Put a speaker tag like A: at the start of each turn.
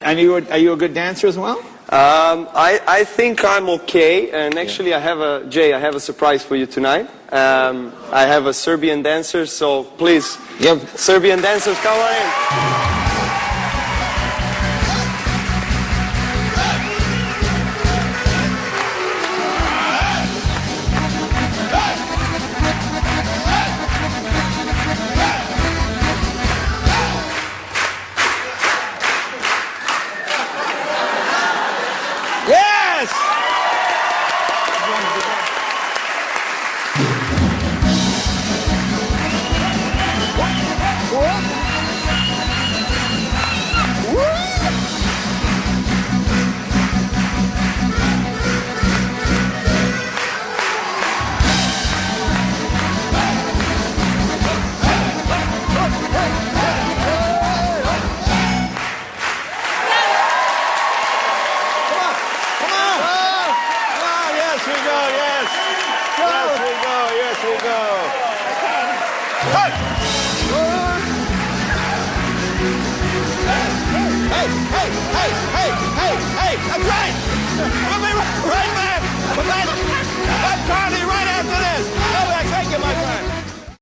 A: And are you a good dancer as well?
B: I think I'm okay, and actually Jay, I have a surprise for you tonight. I have a Serbian dancer, so please, Serbian dancers, come on in.
A: Hey, that's right! Right, man! That's